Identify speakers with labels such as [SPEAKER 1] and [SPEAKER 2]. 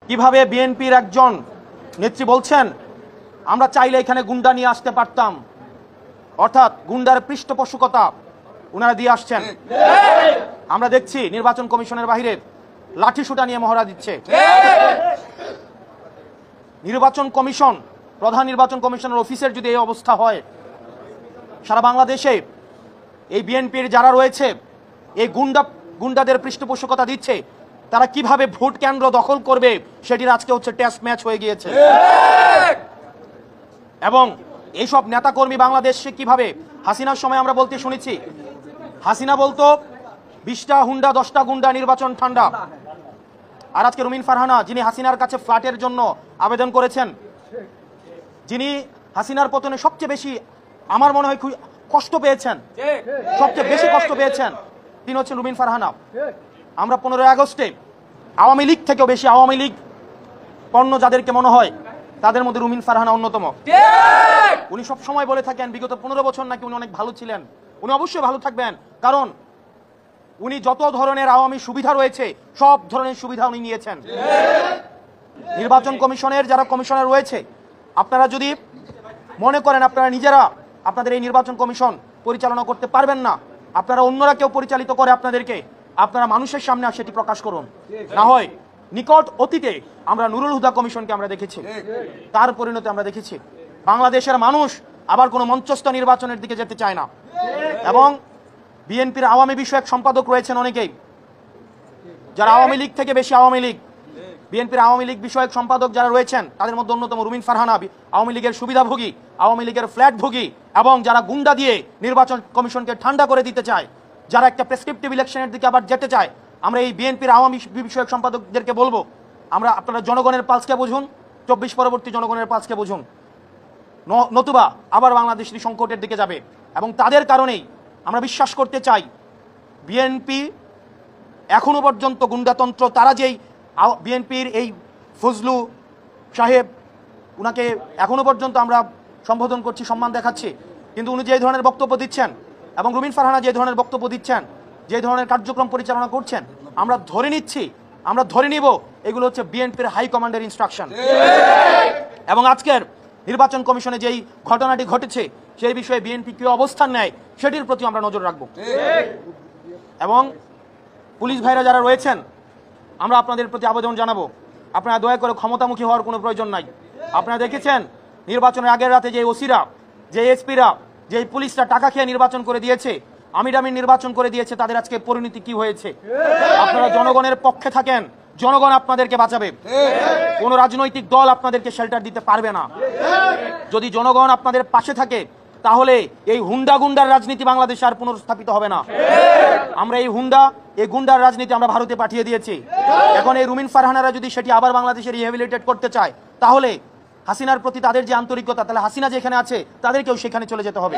[SPEAKER 1] কিভাবে বিএনপির একজন নেত্রী বলছেন আমরা চাইলে এখানে গুন্ডা নিয়ে আসতে পারতাম, অর্থাৎ গুন্ডার পৃষ্ঠপোষকতা ওনারা দিয়ে আসছেন। আমরা দেখছি নির্বাচন কমিশনের বাইরে লাঠিসোঁটা নিয়ে মহড়া দিচ্ছে। নির্বাচন কমিশন, প্রধান নির্বাচন কমিশনের অফিসের যদি এই অবস্থা হয়, সারা বাংলাদেশে এই বিএনপির যারা রয়েছে এই গুন্ডাদের পৃষ্ঠপোষকতা দিচ্ছে, তারা কিভাবে ভোট কেন্দ্র দখল করবে সেটির আজকে হচ্ছে টেস্ট ম্যাচ হয়ে গিয়েছে। এবং এইসব নেতাকর্মী বাংলাদেশে কিভাবে, হাসিনার সময় আমরা বলতে শুনেছি, হাসিনা বলতো 20টা হুন্ডা 10টা গুন্ডা নির্বাচন ঠান্ডা। আর আজকে রুমিন ফারহানা, যিনি হাসিনার কাছে ফ্ল্যাটের জন্য আবেদন করেছেন, যিনি হাসিনার পতনে সবচেয়ে বেশি আমার মনে হয় কষ্ট পেয়েছেন, সবচেয়ে বেশি কষ্ট পেয়েছেন, তিনি হচ্ছেন রুমিন ফারহানা। আমরা 15 আগস্টে আওয়ামী লীগ থেকেও বেশি আওয়ামী লীগ পণ্য যাদেরকে মনে হয় তাদের মধ্যে রুমিন ফারহানা অন্যতম। উনি সব সময় বলে থাকেন বিগত 15 বছর নাকি উনি অনেক ভালো ছিলেন। উনি অবশ্যই ভালো থাকবেন, কারণ উনি যত ধরনের আওয়ামী সুবিধা রয়েছে সব ধরনের সুবিধা উনি নিয়েছেন। নির্বাচন কমিশনের যারা কমিশনার রয়েছে, আপনারা যদি মনে করেন আপনারা নিজেরা আপনাদের এই নির্বাচন কমিশন পরিচালনা করতে পারবেন না, আপনারা অন্যরা কেউ পরিচালিত করে আপনাদেরকে, আপনারা মানুষের সামনে সেটি প্রকাশ করুন। না হয় নিকট অতীতে আমরা নুরুল হুদা কমিশনকে আমরা দেখেছি, তার পরিণতি আমরা দেখেছি। বাংলাদেশের মানুষ আবার কোনো মঞ্চস্থ নির্বাচনের দিকে যেতে চায় না। এবং বিএনপির আওয়ামী বিষয়ক সম্পাদক রয়েছেন অনেকেই, যারা আওয়ামী লীগ থেকে বেশি আওয়ামী লীগ। বিএনপির আওয়ামী লীগ বিষয়ক সম্পাদক যারা রয়েছেন তাদের মধ্যে অন্যতম রুমিন ফারহানা, আওয়ামী লীগের সুবিধাভোগী, আওয়ামী লীগের ফ্ল্যাটভোগী, এবং যারা গুন্ডা দিয়ে নির্বাচন কমিশনকে ঠান্ডা করে দিতে চায়, যারা একটা প্রেসক্রিপটিভ ইলেকশনের দিকে আবার যেতে চায়। আমরা এই বিএনপির আওয়ামী বিষয়ক সম্পাদকদেরকে বলবো, আপনারা জনগণের পালসকে বুঝুন, 24 পরবর্তী জনগণের পালসকে বুঝুন, নতুবা আবার বাংলাদেশের সংকটের দিকে যাবে। এবং তাদের কারণেই আমরা বিশ্বাস করতে চাই বিএনপি এখনো পর্যন্ত গুন্ডাতন্ত্র, তারা যেই বিএনপির এই ফজলু সাহেব, উনাকে এখনো পর্যন্ত আমরা সম্বোধন করছি, সম্মান দেখাচ্ছি, কিন্তু উনি যে ধরনের বক্তব্য দিচ্ছেন এবং রুমিন ফারহানা যে ধরনের বক্তব্য দিচ্ছেন, যে ধরনের কার্যক্রম পরিচালনা করছেন, আমরা ধরে নিচ্ছি, আমরা ধরে নিব এগুলো হচ্ছে বিএনপির হাই কমান্ডের ইনস্ট্রাকশন। এবং আজকের নির্বাচন কমিশনে যেই ঘটনাটি ঘটেছে সেই বিষয়ে বিএনপি কি অবস্থান নেয় সেটির প্রতি আমরা নজর রাখব। এবং পুলিশ ভাইরা যারা রয়েছেন, আমরা আপনাদের প্রতি আবেদন জানাবো, আপনারা দয়া করে ক্ষমতামুখী হওয়ার কোনো প্রয়োজন নাই। আপনারা দেখেছেন নির্বাচনের আগের রাতে যে ওসিরা, যে এসপিরা, যে পুলিশরা টাকা খেয়ে নির্বাচন করে দিয়েছে, আমিরামিন নির্বাচন করে দিয়েছে, তাদের আজকে পরিণতি কি হয়েছে। আপনারা জনগণের পক্ষে থাকেন, জনগণ আপনাদেরকে বাঁচাবে, কোন রাজনৈতিক দল আপনাদেরকে শেল্টার দিতে পারবে না। যদি জনগণ আপনাদের পাশে থাকে তাহলে এই হুন্ডা গুন্ডার রাজনীতি বাংলাদেশে আর পুনর্স্থাপিত হবে না। আমরা এই গুন্ডার রাজনীতি আমরা ভারতে পাঠিয়ে দিয়েছি। এখন এই রুমিন ফারহানারা যদি সেটি আবার বাংলাদেশে রিহ্যাবিলিটেট করতে চায়, তাহলে হাসিনার প্রতি তাদের যে আন্তরিকতা, তাহলে হাসিনা যেখানে আছে তাদেরকেও সেখানে চলে যেতে হবে।